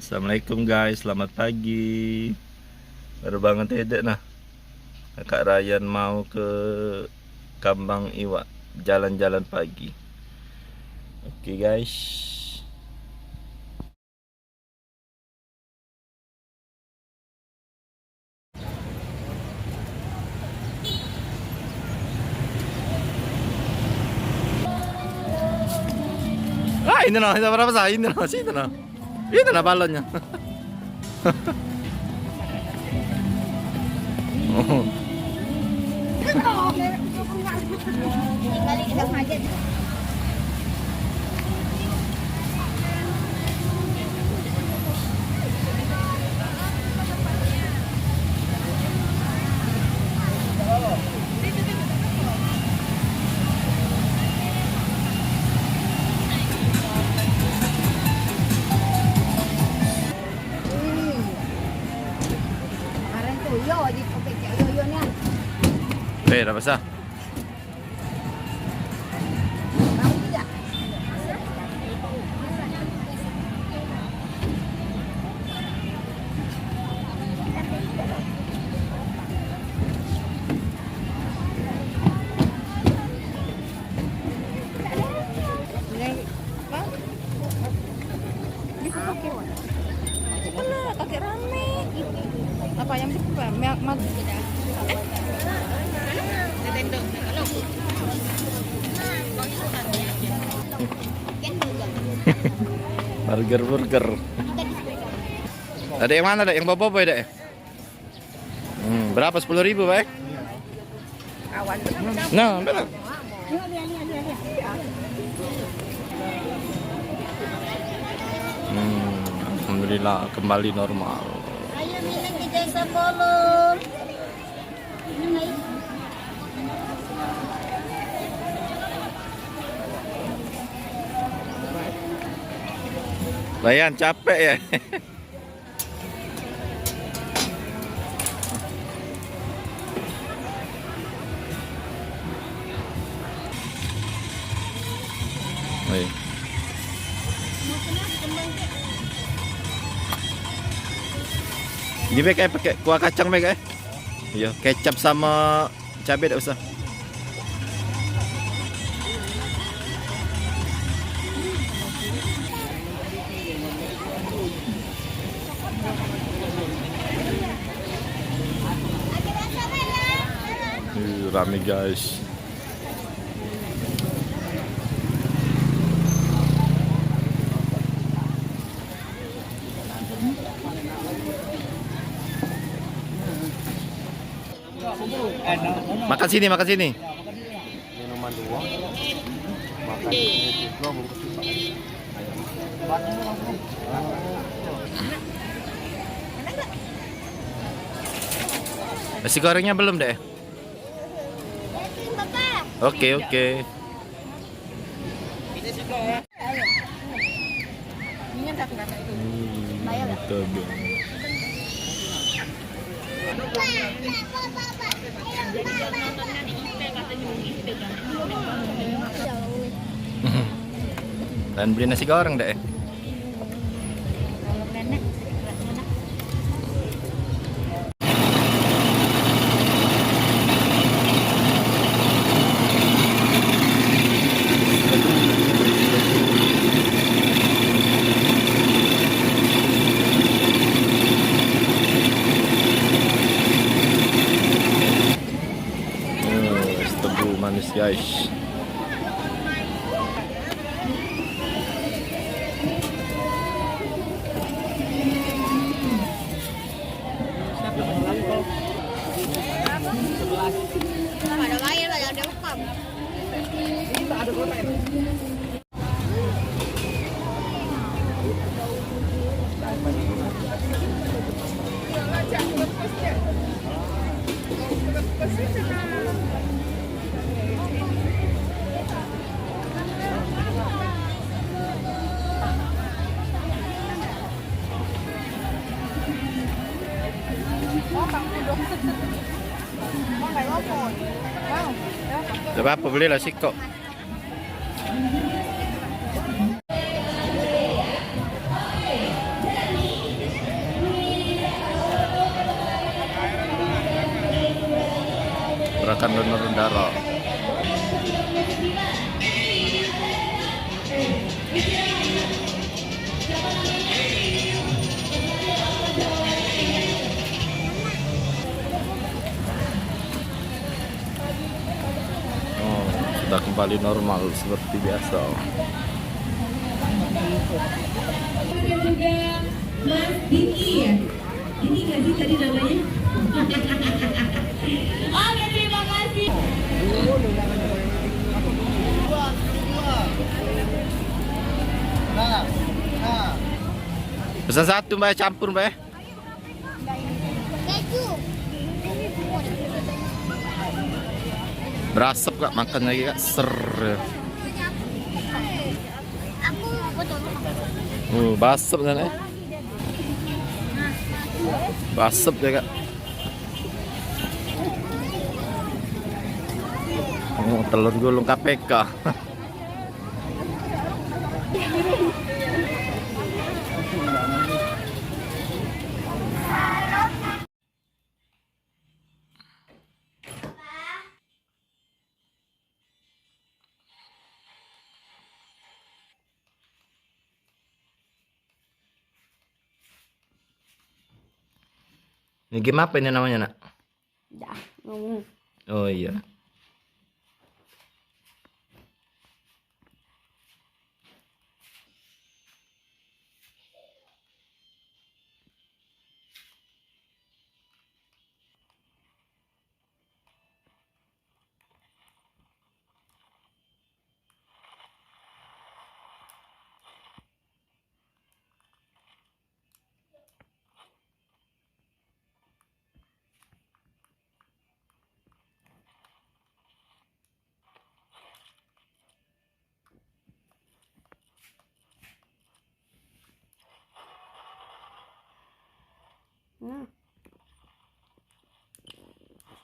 Assalamualaikum guys, selamat pagi. Baru bangun tidak nah. Kakak Ryan mau ke Kambang Iwak, jalan-jalan pagi. Oke guys. Ini nah, itu berapa sah? Ini nah, situ nah. Itu nah balonnya. Oh. Berapa sah? Pakai rame. Apa yang mag Burger. Ada yang mana, Dek? Yang bawa-bawa ya, Dek? Berapa? 10.000, Pak? awan. Nah, benar. Alhamdulillah kembali normal. Ayo minum ke Jasa Polo. Layan capek ya. Oi. Ini kayak pakai kuah kacang kayak. Iya, kecap sama cabai tak usah. Rame guys. Makan sini. Minuman dua, makan ini juga bungkus Nasi gorengnya belum deh. Oke. Dan beli nasi goreng deh. Tebu manis guys. Ada bayar lah, ada rekam. Tidak apa-apa, belilah siko. menggunakan donor darah. Oh, sudah kembali normal seperti biasa. Dan juga Mas Diki ya. Ini nggak sih tadi namanya? Oke, terima kasih. Pesan satu mbak, campur mbak. Keju. Berasap kak, makan lagi kak, ser. Aku betul. Basap kan basap ya kak. Telur gulung KPK. Ini game apa ini namanya nak? Dah, ngomong. Oh iya. Nah.